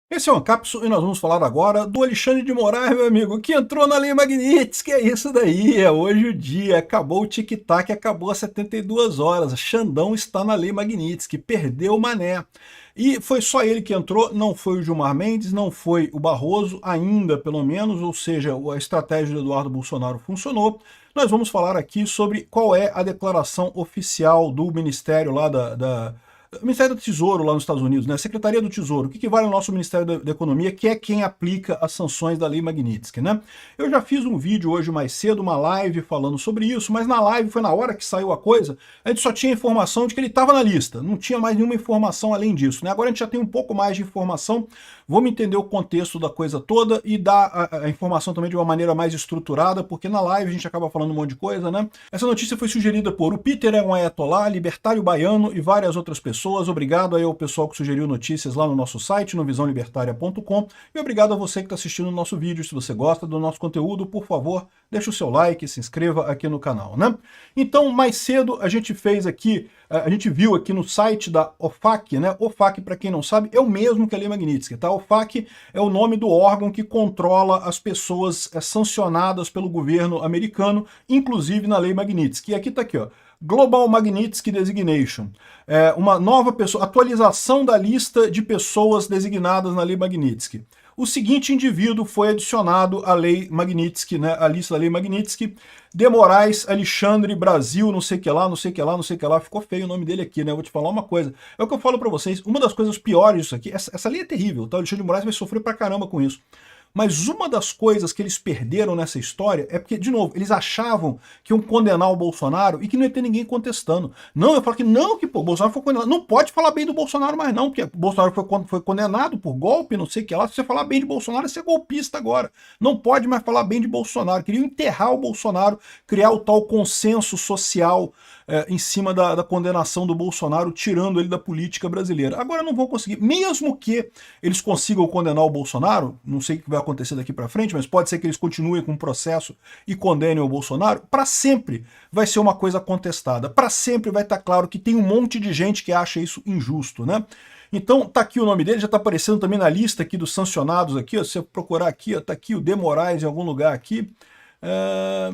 Esse é o Ancapsu e nós vamos falar agora do Alexandre de Moraes, meu amigo, que entrou na Lei Magnitsky. É isso daí, é hoje o dia. Acabou o tic-tac, acabou às 72 horas. Xandão está na Lei Magnitsky, perdeu o mané. E foi só ele que entrou, não foi o Gilmar Mendes, não foi o Barroso, ainda pelo menos, ou seja, a estratégia do Eduardo Bolsonaro funcionou. Nós vamos falar aqui sobre qual é a declaração oficial do Ministério lá o Ministério do Tesouro lá nos Estados Unidos, né? A Secretaria do Tesouro, o que vale o nosso Ministério da Economia, que é quem aplica as sanções da Lei Magnitsky, né? Eu já fiz um vídeo hoje mais cedo, uma live falando sobre isso, mas na live foi na hora que saiu a coisa, a gente só tinha informação de que ele estava na lista, não tinha mais nenhuma informação além disso, né? Agora a gente já tem um pouco mais de informação, vamos entender o contexto da coisa toda e dar a informação também de uma maneira mais estruturada, porque na live a gente acaba falando um monte de coisa, né? Essa notícia foi sugerida por o Peter é um ayatollah, libertário baiano e várias outras pessoas. Obrigado aí ao pessoal que sugeriu notícias lá no nosso site, no visãolibertaria.com, e obrigado a você que está assistindo o nosso vídeo. Se você gosta do nosso conteúdo, por favor, deixa o seu like, se inscreva aqui no canal, né? Então, mais cedo a gente fez aqui, a gente viu aqui no site da OFAC, né? OFAC, para quem não sabe, é o mesmo que a Lei Magnitsky, tá? OFAC é o nome do órgão que controla as pessoas sancionadas pelo governo americano, inclusive na Lei Magnitsky. E aqui tá aqui, ó. Global Magnitsky Designation, uma nova pessoa, atualização da lista de pessoas designadas na Lei Magnitsky. O seguinte indivíduo foi adicionado à Lei Magnitsky, né, à lista da Lei Magnitsky, de Moraes Alexandre Brasil, não sei que lá, não sei que lá, não sei que lá, ficou feio o nome dele aqui, né, eu vou te falar uma coisa, é o que eu falo pra vocês, uma das coisas piores disso aqui, essa lei é terrível, tá? O Alexandre de Moraes vai sofrer pra caramba com isso. Mas uma das coisas que eles perderam nessa história é porque, de novo, eles achavam que iam condenar o Bolsonaro e que não ia ter ninguém contestando. Não, eu falo que não, que pô, o Bolsonaro foi condenado. Não pode falar bem do Bolsonaro mais não, porque o Bolsonaro foi condenado por golpe, não sei o que lá. Se você falar bem de Bolsonaro, você é golpista agora. Não pode mais falar bem de Bolsonaro. Queriam enterrar o Bolsonaro, criar o tal consenso social em cima da condenação do Bolsonaro, tirando ele da política brasileira. Agora não vão conseguir, mesmo que eles consigam condenar o Bolsonaro, não sei o que vai acontecer daqui para frente, mas pode ser que eles continuem com o processo e condenem o Bolsonaro, para sempre vai ser uma coisa contestada, para sempre vai estar claro que tem um monte de gente que acha isso injusto, né? Então tá aqui o nome dele, já está aparecendo também na lista aqui dos sancionados aqui, ó, se você procurar aqui, ó, tá aqui o De Moraes em algum lugar aqui.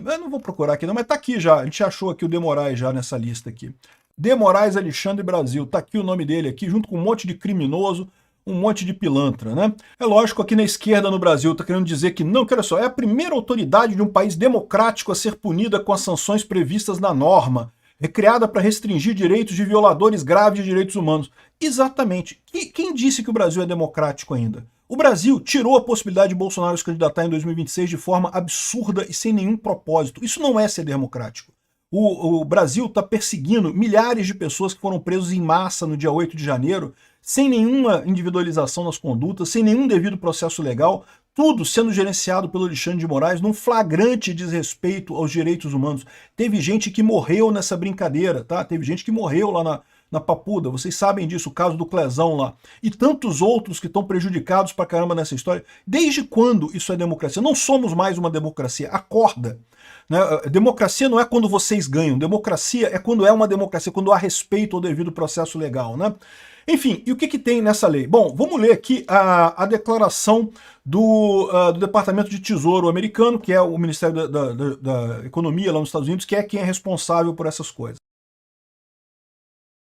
Eu não vou procurar aqui não, mas tá aqui já, a gente achou aqui o De Moraes já nessa lista aqui. De Moraes Alexandre Brasil, tá aqui o nome dele aqui, junto com um monte de criminoso, um monte de pilantra, né? É lógico, aqui na esquerda no Brasil tá querendo dizer que não, que olha só, é a primeira autoridade de um país democrático a ser punida com as sanções previstas na norma, criada para restringir direitos de violadores graves de direitos humanos. Exatamente. E quem disse que o Brasil é democrático ainda? O Brasil tirou a possibilidade de Bolsonaro se candidatar em 2026 de forma absurda e sem nenhum propósito. Isso não é ser democrático. O Brasil está perseguindo milhares de pessoas que foram presos em massa no dia 8 de janeiro, sem nenhuma individualização nas condutas, sem nenhum devido processo legal, tudo sendo gerenciado pelo Alexandre de Moraes num flagrante desrespeito aos direitos humanos. Teve gente que morreu nessa brincadeira, tá? Teve gente que morreu lá na Papuda, vocês sabem disso, o caso do Clezão lá, e tantos outros que estão prejudicados pra caramba nessa história. Desde quando isso é democracia? Não somos mais uma democracia, acorda. Né? Democracia não é quando vocês ganham, democracia é quando é uma democracia, quando há respeito ao devido processo legal, né? Enfim, e o que tem nessa lei? Bom, vamos ler aqui a declaração do Departamento de Tesouro americano, que é o Ministério da Economia lá nos Estados Unidos, que é quem é responsável por essas coisas.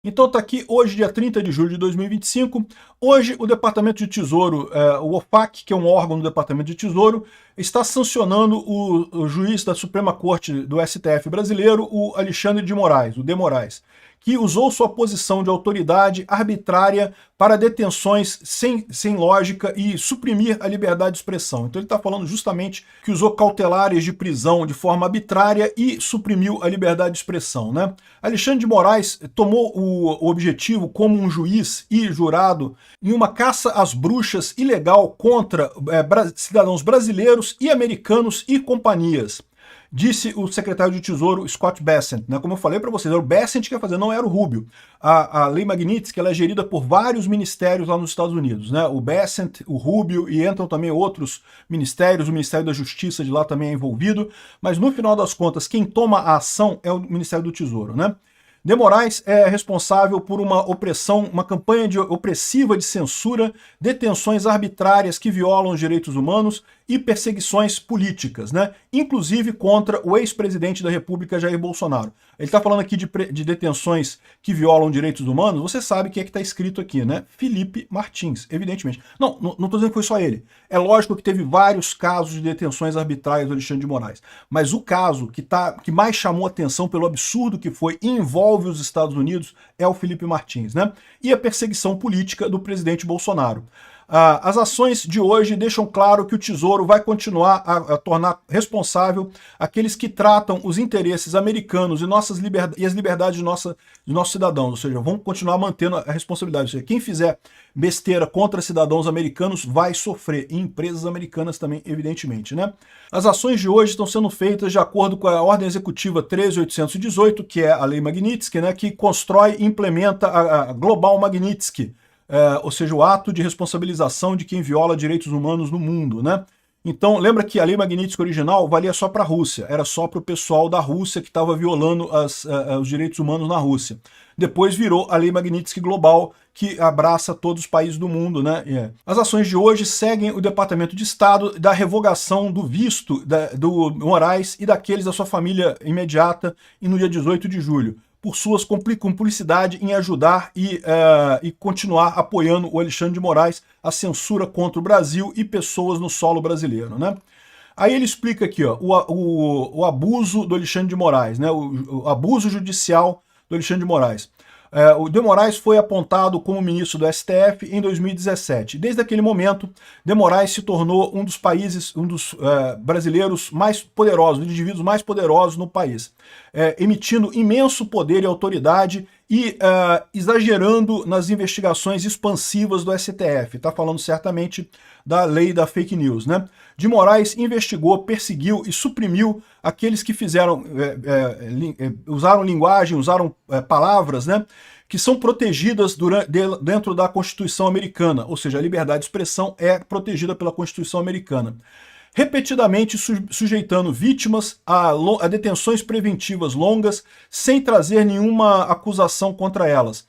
Então está aqui, hoje, dia 30 de julho de 2025, hoje o Departamento de Tesouro, o OFAC, que é um órgão do Departamento de Tesouro, está sancionando o juiz da Suprema Corte do STF brasileiro, o Alexandre de Moraes, o De Moraes, que usou sua posição de autoridade arbitrária para detenções sem lógica e suprimir a liberdade de expressão. Então ele está falando justamente que usou cautelares de prisão de forma arbitrária e suprimiu a liberdade de expressão, né? Alexandre de Moraes tomou o objetivo como um juiz e jurado em uma caça às bruxas ilegal contra cidadãos brasileiros e americanos e companhias. Disse o secretário de Tesouro Scott Bessent, né? Como eu falei para vocês, era o Bessent que ia fazer, não era o Rubio. A Lei Magnitsky ela é gerida por vários ministérios lá nos Estados Unidos, né? O Bessent, o Rubio e entram também outros ministérios, o Ministério da Justiça de lá também é envolvido, mas no final das contas quem toma a ação é o Ministério do Tesouro, né? De Moraes é responsável por uma opressão, uma campanha opressiva de censura, detenções arbitrárias que violam os direitos humanos e perseguições políticas, né? Inclusive contra o ex-presidente da República, Jair Bolsonaro. Ele está falando aqui de detenções que violam direitos humanos, você sabe quem é que está escrito aqui, né? Felipe Martins, evidentemente. Não estou dizendo que foi só ele. É lógico que teve vários casos de detenções arbitrárias do Alexandre de Moraes, mas o caso que mais chamou atenção pelo absurdo que foi e envolve os Estados Unidos é o Felipe Martins, né? E a perseguição política do presidente Bolsonaro. As ações de hoje deixam claro que o Tesouro vai continuar a tornar responsável aqueles que tratam os interesses americanos e as liberdades de nossos cidadãos, ou seja, vão continuar mantendo a responsabilidade. Ou seja, quem fizer besteira contra cidadãos americanos vai sofrer, e empresas americanas também, evidentemente, né? As ações de hoje estão sendo feitas de acordo com a Ordem Executiva 13.818, que é a Lei Magnitsky, né, que constrói e implementa a Global Magnitsky, ou seja, o ato de responsabilização de quem viola direitos humanos no mundo, né? Então, lembra que a Lei Magnitsky original valia só para a Rússia, era só para o pessoal da Rússia que estava violando os direitos humanos na Rússia. Depois virou a Lei Magnitsky Global, que abraça todos os países do mundo, né? As ações de hoje seguem o Departamento de Estado da revogação do visto do Moraes e daqueles da sua família imediata e no dia 18 de julho. Por suas cumplicidade em ajudar e continuar apoiando o Alexandre de Moraes, a censura contra o Brasil e pessoas no solo brasileiro, né? Aí ele explica aqui, ó, o abuso do Alexandre de Moraes, né? O abuso judicial do Alexandre de Moraes. O De Moraes foi apontado como ministro do STF em 2017. Desde aquele momento, De Moraes se tornou um dos brasileiros mais poderosos, dos indivíduos mais poderosos no país, emitindo imenso poder e autoridade e exagerando nas investigações expansivas do STF. Está falando certamente da lei da fake news, né? De Moraes investigou, perseguiu e suprimiu aqueles que usaram linguagem, usaram palavras, né, que são protegidas dentro da Constituição americana, ou seja, a liberdade de expressão é protegida pela Constituição americana. Repetidamente sujeitando vítimas a detenções preventivas longas, sem trazer nenhuma acusação contra elas.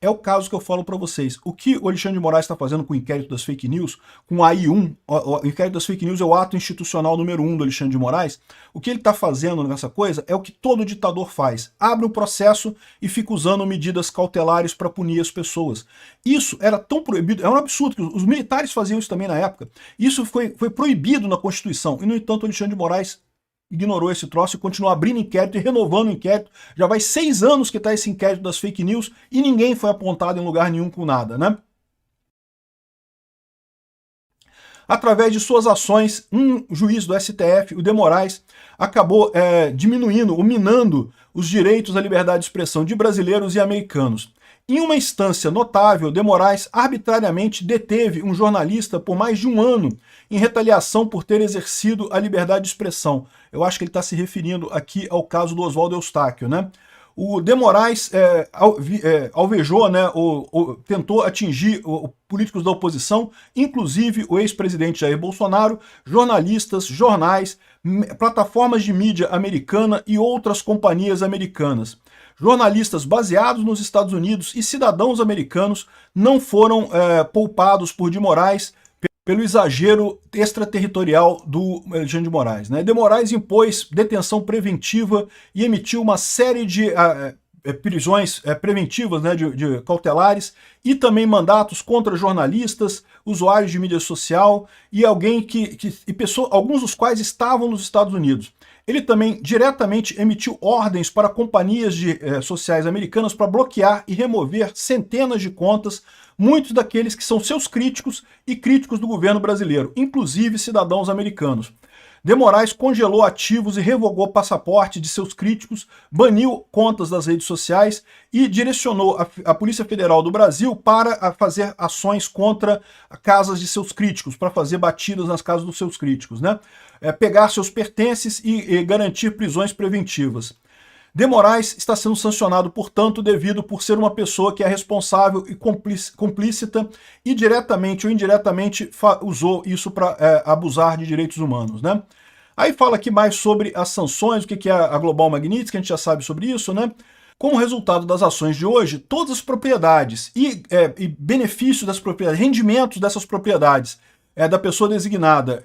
É o caso que eu falo para vocês. O que o Alexandre de Moraes está fazendo com o inquérito das fake news, com a AI-1, o inquérito das fake news é o ato institucional número 1 do Alexandre de Moraes, o que ele está fazendo nessa coisa é o que todo ditador faz. Abre um processo e fica usando medidas cautelares para punir as pessoas. Isso era tão proibido, é um absurdo, que os militares faziam isso também na época. Isso foi proibido na Constituição, e no entanto o Alexandre de Moraes ignorou esse troço e continua abrindo inquérito e renovando o inquérito. Já vai 6 anos que está esse inquérito das fake news e ninguém foi apontado em lugar nenhum com nada, né? Através de suas ações, um juiz do STF, o De Moraes, acabou diminuindo, minando os direitos à liberdade de expressão de brasileiros e americanos. Em uma instância notável, De Moraes arbitrariamente deteve um jornalista por mais de 1 ano em retaliação por ter exercido a liberdade de expressão. Eu acho que ele está se referindo aqui ao caso do Oswaldo Eustáquio, né? O De Moraes alvejou, né, tentou atingir políticos da oposição, inclusive o ex-presidente Jair Bolsonaro, jornalistas, jornais, plataformas de mídia americana e outras companhias americanas. Jornalistas baseados nos Estados Unidos e cidadãos americanos não foram poupados por De Moraes pelo exagero extraterritorial do Alexandre de Moraes, né? De Moraes impôs detenção preventiva e emitiu uma série de prisões preventivas, né, de cautelares, e também mandatos contra jornalistas, usuários de mídia social e alguns dos quais estavam nos Estados Unidos. Ele também diretamente emitiu ordens para companhias sociais americanas para bloquear e remover centenas de contas, muitos daqueles que são seus críticos e críticos do governo brasileiro, inclusive cidadãos americanos. De Moraes congelou ativos e revogou passaporte de seus críticos, baniu contas das redes sociais e direcionou a Polícia Federal do Brasil para fazer ações contra casas de seus críticos, para fazer batidas nas casas dos seus críticos, né? Pegar seus pertences e garantir prisões preventivas. De Moraes está sendo sancionado, portanto, por ser uma pessoa que é responsável e complícita e diretamente ou indiretamente usou isso para abusar de direitos humanos, né? Aí fala aqui mais sobre as sanções, o que é a Global Magnitsky, que a gente já sabe sobre isso, né? Como resultado das ações de hoje, todas as propriedades e benefícios das propriedades, rendimentos dessas propriedades da pessoa designada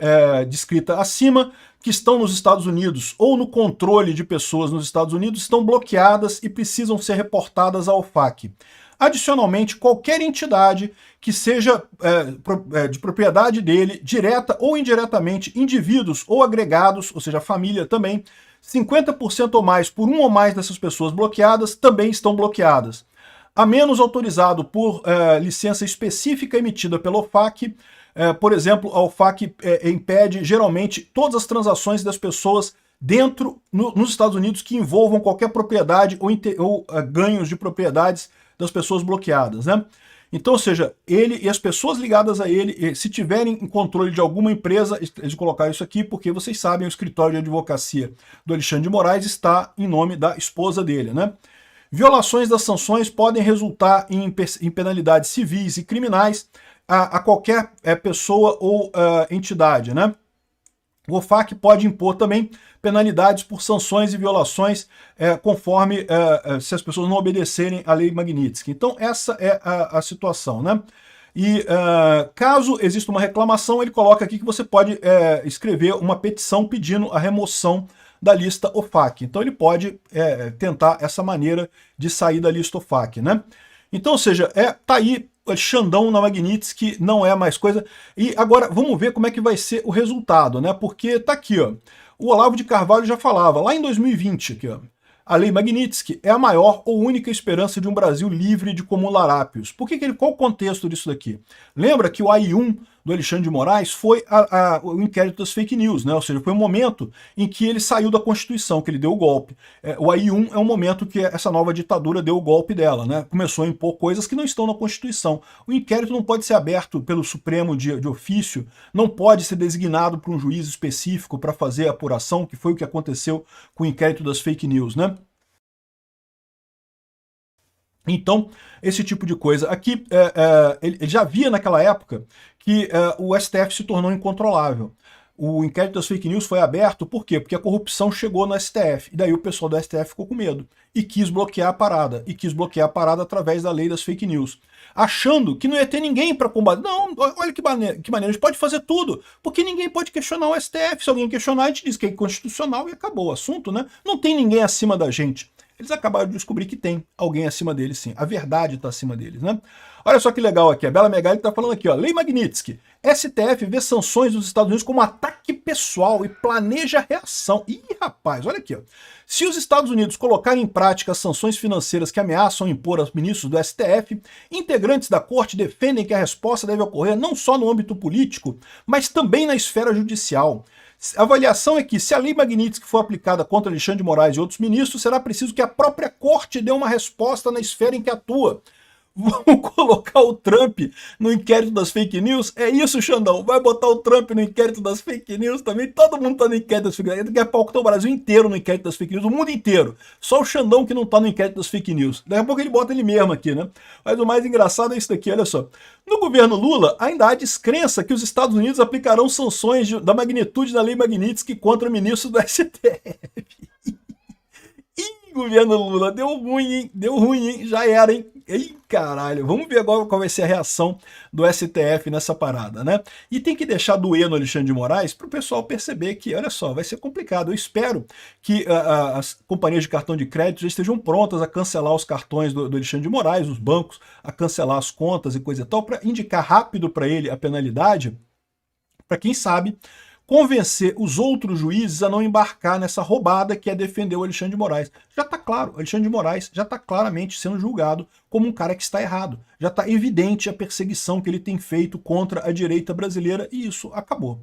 descrita acima, que estão nos Estados Unidos ou no controle de pessoas nos Estados Unidos, estão bloqueadas e precisam ser reportadas ao OFAC. Adicionalmente, qualquer entidade que seja de propriedade dele, direta ou indiretamente, indivíduos ou agregados, ou seja, a família também, 50% ou mais por um ou mais dessas pessoas bloqueadas também estão bloqueadas. A menos autorizado por licença específica emitida pelo OFAC, por exemplo, a OFAC impede geralmente todas as transações das pessoas nos Estados Unidos que envolvam qualquer propriedade ou ganhos de propriedades das pessoas bloqueadas, né? Então, ou seja, ele e as pessoas ligadas a ele, se tiverem em controle de alguma empresa, eles colocaram isso aqui porque vocês sabem, o escritório de advocacia do Alexandre de Moraes está em nome da esposa dele, né? Violações das sanções podem resultar em penalidades civis e criminais a qualquer pessoa ou entidade, né? O OFAC pode impor também penalidades por sanções e violações conforme se as pessoas não obedecerem à lei Magnitsky. Então essa é a situação, né? E caso exista uma reclamação, ele coloca aqui que você pode escrever uma petição pedindo a remoção da lista OFAC. Então ele pode tentar essa maneira de sair da lista OFAC, né? Então, ou seja, tá aí Xandão na Magnitsky, não é mais coisa. E agora vamos ver como é que vai ser o resultado, né? Porque tá aqui, ó. O Olavo de Carvalho já falava, lá em 2020, aqui, ó, a lei Magnitsky é a maior ou única esperança de um Brasil livre de comum larápios. Qual o contexto disso daqui? Lembra que o AI-1 do Alexandre de Moraes foi o inquérito das fake news, né? Ou seja, foi um momento em que ele saiu da Constituição, que ele deu o golpe. O AI-1 é um momento que essa nova ditadura deu o golpe dela, né? Começou a impor coisas que não estão na Constituição. O inquérito não pode ser aberto pelo Supremo de ofício, não pode ser designado por um juiz específico para fazer a apuração, que foi o que aconteceu com o inquérito das fake news, né? Então, esse tipo de coisa. Aqui, ele já via naquela época que o STF se tornou incontrolável. O inquérito das fake news foi aberto, por quê? Porque a corrupção chegou no STF, e daí o pessoal do STF ficou com medo, e quis bloquear a parada, através da lei das fake news, achando que não ia ter ninguém para combater. Não, olha que maneira, a gente pode fazer tudo, porque ninguém pode questionar o STF, se alguém questionar, a gente diz que é inconstitucional e acabou o assunto, né? Não tem ninguém acima da gente. Eles acabaram de descobrir que tem alguém acima deles, sim. A verdade está acima deles, né? Olha só que legal aqui, a Bela Megali está falando aqui, ó, Lei Magnitsky. STF vê sanções dos Estados Unidos como ataque pessoal e planeja reação. Ih, rapaz, olha aqui, ó. Se os Estados Unidos colocarem em prática as sanções financeiras que ameaçam impor aos ministros do STF, integrantes da corte defendem que a resposta deve ocorrer não só no âmbito político, mas também na esfera judicial. A avaliação é que, se a lei Magnitsky for aplicada contra Alexandre de Moraes e outros ministros, será preciso que a própria corte dê uma resposta na esfera em que atua. Vamos colocar o Trump no inquérito das fake news? É isso, Xandão? Vai botar o Trump no inquérito das fake news também? Todo mundo tá no inquérito das fake news. Daqui a pouco tá o Brasil inteiro no inquérito das fake news, o mundo inteiro. Só o Xandão que não tá no inquérito das fake news. Daqui a pouco ele bota ele mesmo aqui, né? Mas o mais engraçado é isso daqui, olha só. No governo Lula, ainda há descrença que os Estados Unidos aplicarão sanções da magnitude da lei Magnitsky contra o ministro do STF. Ih, governo Lula, deu ruim, hein? Deu ruim, hein? Já era, hein? Ih, caralho. Vamos ver agora qual vai ser a reação do STF nessa parada, né? E tem que deixar doer no Alexandre de Moraes para o pessoal perceber que, olha só, vai ser complicado. Eu espero que as companhias de cartão de crédito já estejam prontas a cancelar os cartões do Alexandre de Moraes, os bancos a cancelar as contas e coisa e tal, para indicar rápido para ele a penalidade, para quem sabe convencer os outros juízes a não embarcar nessa roubada que é defender o Alexandre de Moraes. Já está claro, o Alexandre de Moraes já está claramente sendo julgado como um cara que está errado. Já está evidente a perseguição que ele tem feito contra a direita brasileira e isso acabou.